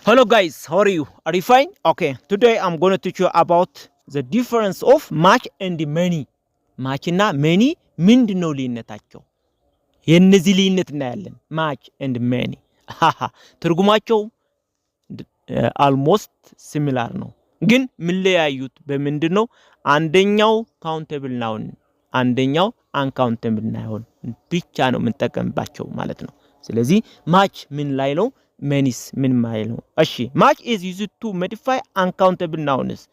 Hello guys, how are you? Are you fine? Okay, today I'm going to teach you about the difference of match and many. match እና many ምንድነው ልዩነታቸው? የነዚህ ልዩነት እናያለን። match and many ትርጉማቸው almost similar ነው፣ ግን ምንለያዩት በምንድነው? አንደኛው countable noun፣ አንደኛው uncountable noun ብቻ ነው የምንጠቀምባቸው ማለት ነው። ስለዚህ match ምን ላይ ነው? Many's min mile. Ashi match is used to modify uncountable nouns,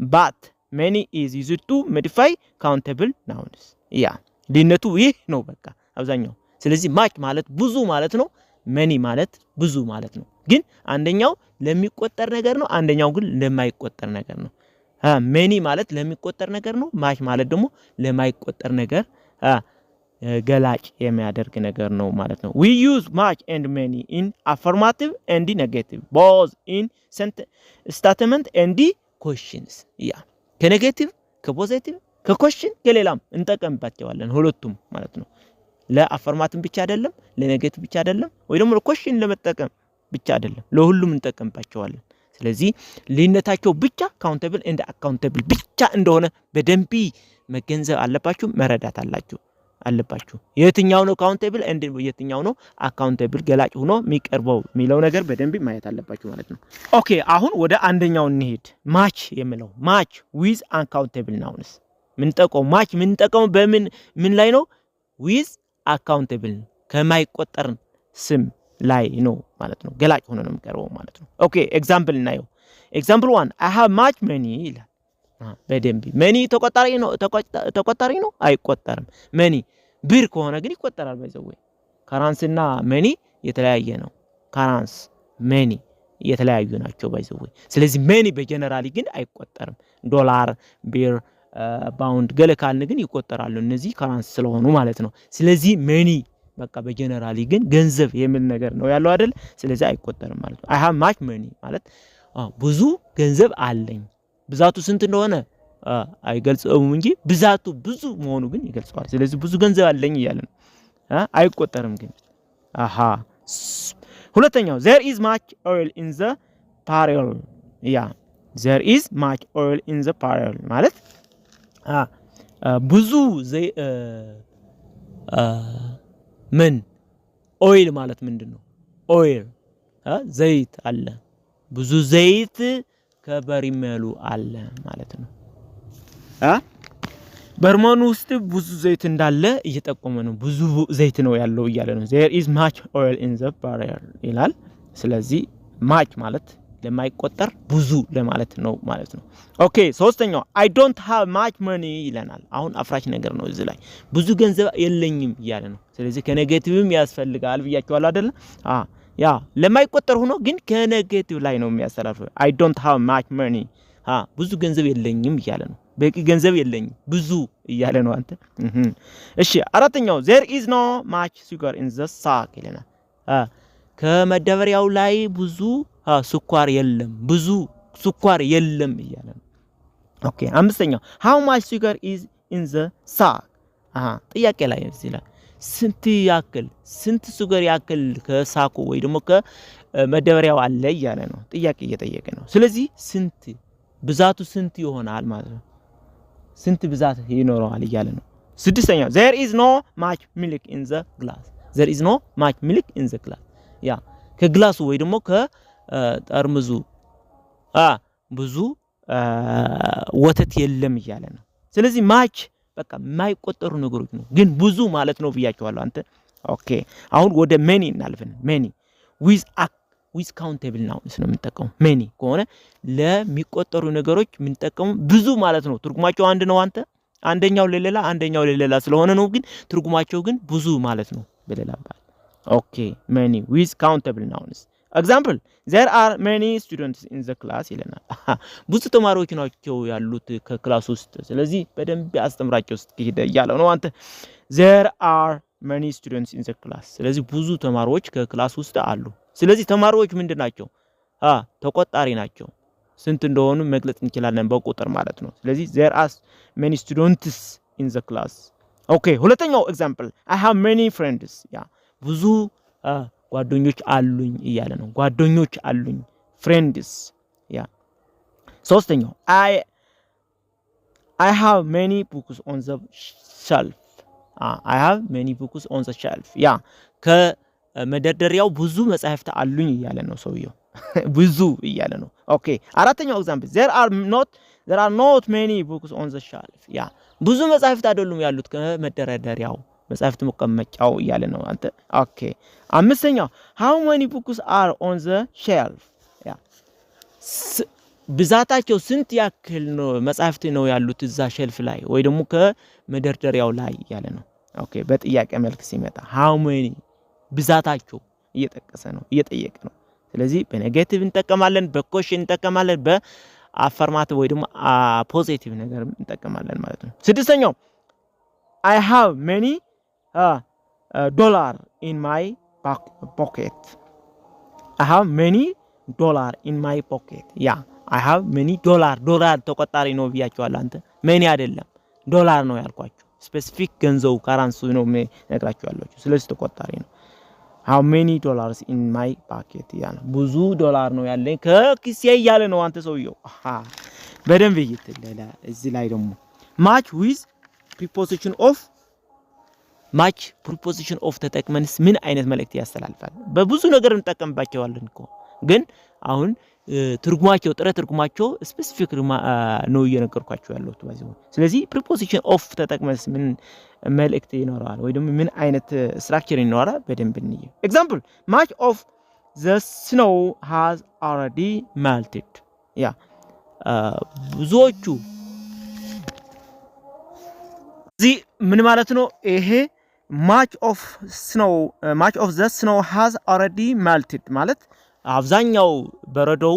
but many is used to modify countable nouns. Yeah, ልዩነቱ ይህ ነው በቃ አብዛኛው። ስለዚህ match ማለት ብዙ ማለት ነው፣ many ማለት ብዙ ማለት ነው። ግን አንደኛው ለሚቆጠር ነገር ነው፣ አንደኛው ግን ለማይቆጠር ነገር ነው። many ማለት ለሚቆጠር ነገር ነው፣ match ማለት ደግሞ ለማይቆጠር ነገር ገላጭ የሚያደርግ ነገር ነው ማለት ነው። we use much and many in affirmative and negative, both in statement and questions. ያ ከኔጌቲቭ ከፖዚቲቭ ከኮሽን ከሌላም እንጠቀምባቸዋለን ሁለቱም ማለት ነው። ለአፈርማቲቭ ብቻ አይደለም፣ ለኔጌቲቭ ብቻ አይደለም፣ ወይ ደግሞ ለኮሽን ለመጠቀም ብቻ አይደለም፣ ለሁሉም እንጠቀምባቸዋለን። ስለዚህ ልዩነታቸው ብቻ ካውንተብል and አካውንተብል ብቻ እንደሆነ በደንብ መገንዘብ አለባችሁ፣ መረዳት አለባችሁ። የትኛው ነው ካውንተብል and የትኛው ነው አካውንተብል ገላጭ ሆኖ የሚቀርበው የሚለው ነገር በደንብ ማየት አለባችሁ ማለት ነው። ኦኬ አሁን ወደ አንደኛው እንሄድ። ማች የሚለው ማች with uncountable nouns ማች ምንጠቀመው በምን ምን ላይ ነው? with accountable ከማይቆጠር ስም ላይ ነው ማለት ነው። ገላጭ ሆኖ ነው የሚቀርበው ማለት ነው። ኦኬ ኤግዛምፕል እናየው። ኤግዛምፕል 1 I have much money ይላል። በደንብ መኒ ተቆጣሪ ነው አይቆጠርም። መኒ ብር ከሆነ ግን ይቆጠራል። ባይዘው ካራንስ እና መኒ የተለያየ ነው። ካራንስ መኒ የተለያዩ ናቸው ባይዘው። ስለዚህ መኒ በጀነራሊ ግን አይቆጠርም። ዶላር፣ ብር፣ ፓውንድ ገለካልን ግን ይቆጠራሉ። እነዚህ ካራንስ ስለሆኑ ማለት ነው። ስለዚህ መኒ በቃ በጀነራሊ ግን ገንዘብ የሚል ነገር ነው ያለው አይደል? ስለዚህ አይቆጠርም ማለት ነው። I have much money ማለት ብዙ ገንዘብ አለኝ። ብዛቱ ስንት እንደሆነ አይገልጽም እንጂ ብዛቱ ብዙ መሆኑ ግን ይገልጻል። ስለዚህ ብዙ ገንዘብ አለኝ እያለ ነው፣ አይቆጠርም ግን። ሁለተኛው there is much oil in the barrel። ያ there is much oil in the barrel ማለት ብዙ ምን ኦይል ማለት ምንድነው? ኦይል ዘይት አለ፣ ብዙ ዘይት ከበርሜሉ አለ ማለት ነው። በርሜሉ ውስጥ ብዙ ዘይት እንዳለ እየጠቆመ ነው። ብዙ ዘይት ነው ያለው እያለ ነው። there is much oil in the barrel ይላል። ስለዚህ much ማለት ለማይቆጠር ብዙ ለማለት ነው ማለት ነው። ኦኬ ሶስተኛው I don't have much money ይለናል። አሁን አፍራሽ ነገር ነው እዚህ ላይ ብዙ ገንዘብ የለኝም እያለ ነው። ስለዚህ ከኔጌቲቭም ያስፈልጋል ብያችኋለሁ አይደል? ያ ለማይቆጠር ሆኖ ግን ከኔጌቲቭ ላይ ነው የሚያስተላልፈው። I don't have much money ብዙ ገንዘብ የለኝም እያለ ነው። በቂ ገንዘብ የለኝም ብዙ እያለ ነው አንተ። እሺ አራተኛው there is no much sugar in the sack ይለናል። ከመደበሪያው ላይ ብዙ ስኳር የለም፣ ብዙ ስኳር የለም እያለ ነው። ኦኬ አምስተኛው how much sugar is in the sack ጥያቄ ላይ እዚህ ላይ ስንት ሱገር ያክል ከሳኩ ወይ ደግሞ ከመደበሪያው አለ እያለ ነው። ጥያቄ እየጠየቀ ነው። ስለዚህ ብዛቱ ስንት ይሆናል ማለት ነው። ስንት ብዛት ይኖረዋል እያለ ነው። ስድስተኛው there is no much milk in the glass። there is no much milk in the glass ያ ከግላሱ ወይ ደግሞ ከጠርሙሱ ብዙ ወተት የለም እያለ ነው። ስለዚህ ማች በቃ የማይቆጠሩ ነገሮች ነው፣ ግን ብዙ ማለት ነው ብያችኋለሁ አንተ። ኦኬ አሁን ወደ መኒ እናልፈን። መኒ with countable nouns ነው የምንጠቀመው። መኒ ከሆነ ለሚቆጠሩ ነገሮች የምንጠቀመው ብዙ ማለት ነው። ትርጉማቸው አንድ ነው አንተ። አንደኛው ለሌላ ስለሆነ ነው፣ ግን ትርጉማቸው ግን ብዙ ማለት ነው በሌላ ባል። ኦኬ many with countable nouns example there are many students in the class ይለናል። ብዙ ተማሪዎች ናቸው ያሉት ከክላስ ውስጥ። ስለዚህ በደንብ አስተምራቸው ስትሄድ ያለው ነው አንተ። there are many students in the class ስለዚህ ብዙ ተማሪዎች ከክላስ ውስጥ አሉ። ስለዚህ ተማሪዎች ምንድናቸው? ተቆጣሪ ናቸው። ስንት እንደሆኑ መግለጽ እንችላለን በቁጥር ማለት ነው። ስለዚህ there are many students in the class። ኦኬ ሁለተኛው example I have many friends ያ ብዙ ጓደኞች አሉኝ እያለ ነው። ጓደኞች አሉኝ friends ያ ሶስተኛው I have many books on the shelf I have many books on the shelf ያ ከመደርደሪያው ብዙ መጻሕፍት አሉኝ እያለ ነው ሰውየው ብዙ እያለ ነው ኦኬ አራተኛው ኤግዛምፕል there are not many books on the shelf ያ ብዙ መጻሕፍት አይደሉም ያሉት ከመደርደሪያው መጻሕፍት መቀመጫው እያለ ነው አንተ ኦኬ አምስተኛው how many books are on the shelf ያ ብዛታቸው ስንት ያክል ነው መጻሕፍት ነው ያሉት እዛ ሼልፍ ላይ ወይ ደግሞ ከመደርደሪያው ላይ እያለ ነው ኦኬ በጥያቄ መልክ ሲመጣ how many ብዛታቸው እየጠቀሰ ነው እየጠየቀ ነው ስለዚህ በኔጌቲቭ እንጠቀማለን በኮሽን እንጠቀማለን በአፈርማቲቭ ወይ ደግሞ ፖዚቲቭ ነገር እንጠቀማለን ማለት ነው ስድስተኛው I have many dollar in my pocket I have many dollar in my pocket ያ I have many dollar ተቆጣሪ ነው ብያቸዋለሁ አንተ many አይደለም ዶላር ነው ያልኳችሁ ስፔሲፊክ ገንዘቡ ካራንሲ ነው ነግራችኋለሁ ስለዚህ ተቆጣሪ ነው how many dollars in my pocket ያ ብዙ ዶላር ነው ያለኝ ከኪሴ እያለ ነው አንተ ሰውየው በደንብ ይይትለላ እዚህ ላይ ደግሞ match with preposition of ተጠቅመንስ ምን አይነት መልእክት ያስተላልፋል በብዙ ነገር እንጠቀምባቸዋለን እኮ ግን አሁን ትርጉማቸው ጥረ ትርጉማቸው ስፔሲፊክ ነው እየነገርኳችሁ ያለሁት ባይዘው ስለዚህ preposition of ተጠቅመንስ ምን መልእክት ይኖራል ወይ ደግሞ ምን አይነት ስትራክቸር ይኖራል በደንብ እንይ ኤግዛምፕል much of the snow has already melted ያ ብዙዎቹ እዚህ ምን ማለት ነው ይሄ much of the snow has already melted ማለት አብዛኛው በረዶው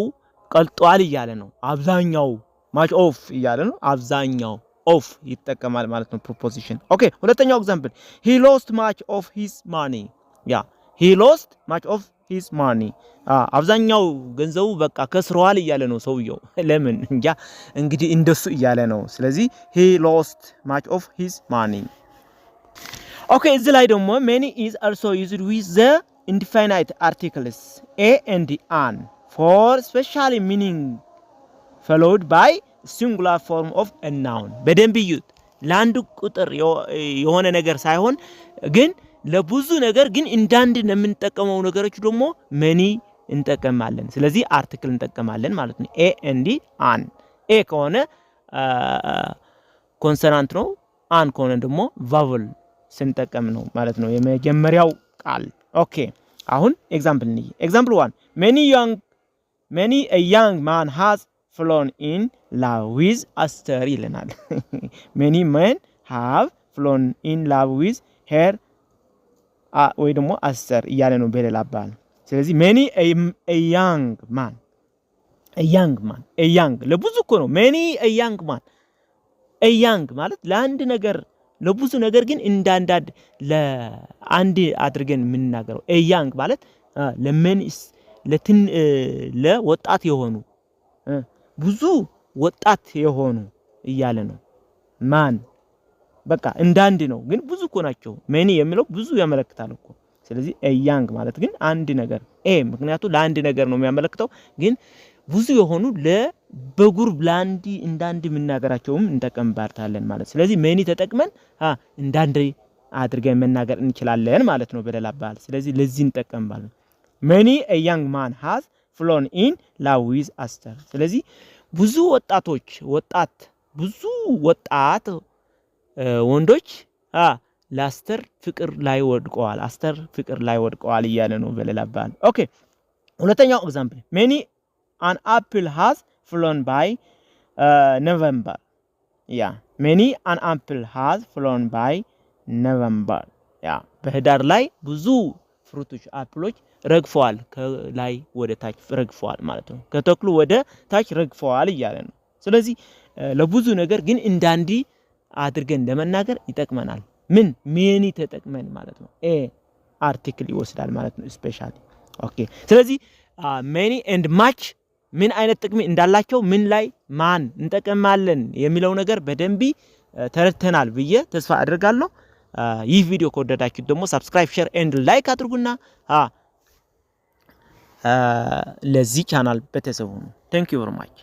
ቀልጧል እያለ ነው አብዛኛው much of እያለ ነው አብዛኛው of ይተከማል ማለት ነው preposition ኦኬ ሁለተኛው ኤግዛምፕል he lost much of his money ያ he lost much of his money አብዛኛው ገንዘቡ በቃ ከስሯል እያለ ነው ሰውየው ለምን እንጃ እንግዲህ እንደሱ እያለ ነው ስለዚህ he lost much of his money ኦኬ እዚህ ላይ ደግሞ many is also used with the indefinite articles a and an for special meaning followed by singular form of a noun በደንብ ይዩት ለአንድ ቁጥር የሆነ ነገር ሳይሆን ግን ለብዙ ነገር ግን እንዳንድ የምንጠቀመው ነገሮች ደግሞ many እንጠቀማለን ስለዚህ አርቲክል እንጠቀማለን ማለት ነው a and an a ከሆነ ኮንሶናንት ነው an ከሆነ ደግሞ ቫወል ስንጠቀም ነው ማለት ነው የመጀመሪያው ቃል ኦኬ አሁን ኤግዛምፕል ነኝ ኤግዛምፕል 1 many a young man has fallen in love with Esther ይለናል many men have fallen in love with her ወይ ደግሞ Esther እያለ ነው በሌላ አባባል ስለዚህ many a young ለብዙ እኮ ነው many a young ማለት ለአንድ ነገር ለብዙ ነገር ግን እንዳንዳድ ለአንድ አድርገን የምንናገረው young ማለት ለመንስ ለወጣት የሆኑ ብዙ ወጣት የሆኑ እያለ ነው ማን በቃ እንዳንድ ነው ግን ብዙ እኮ ናቸው many የሚለው ብዙ ያመለክታል እኮ ስለዚህ young ማለት ግን አንድ ነገር ምክንያቱም ለአንድ ነገር ነው የሚያመለክተው ግን ብዙ የሆኑ ለበጉርብ ላንዲ እንዳንድ ምናገራቸውም እንጠቀምባታለን ማለት ስለዚህ many ተጠቅመን እንዳንድ አድርገን መናገር እንችላለን ማለት ነው በሌላ አባባል ስለዚህ ለዚህ እንጠቀምባለን many a young man has fallen in love with Esther ስለዚህ ብዙ ወጣት ወንዶች ለአስተር ፍቅር ላይ ወድቀዋል እያለ ነው በሌላ አባባል ኦኬ ሁለተኛው ኤግዛምፕል many an apple has fallen by November many an apple has fallen by November በህዳር ላይ ብዙ ፍሩቶች አፕሎች ረግፈዋል ከላይ ወደ ታች ረግፈዋል ማለት ነው ከተክሉ ወደ ታች ረግፈዋል እያለ ነው ስለዚህ ለብዙ ነገር ግን እንዳንዲ አድርገን ለመናገር ይጠቅመናል ምን many ተጠቅመን ማለት ነው አርቲክል ይወስዳል ማለት ነው ስፔሻሊ ኦኬ ስለዚህ many and much ምን አይነት ጥቅም እንዳላቸው ምን ላይ ማን እንጠቀማለን የሚለው ነገር በደንብ ተረድተናል ብዬ ተስፋ አድርጋለሁ ይህ ቪዲዮ ከወደዳችሁ ደግሞ ሰብስክራይብ ሼር ኤንድ ላይክ አድርጉና ለዚህ ቻናል ቤተሰብ ሁኑ። ቴንክ ዩ ቨሪ ማች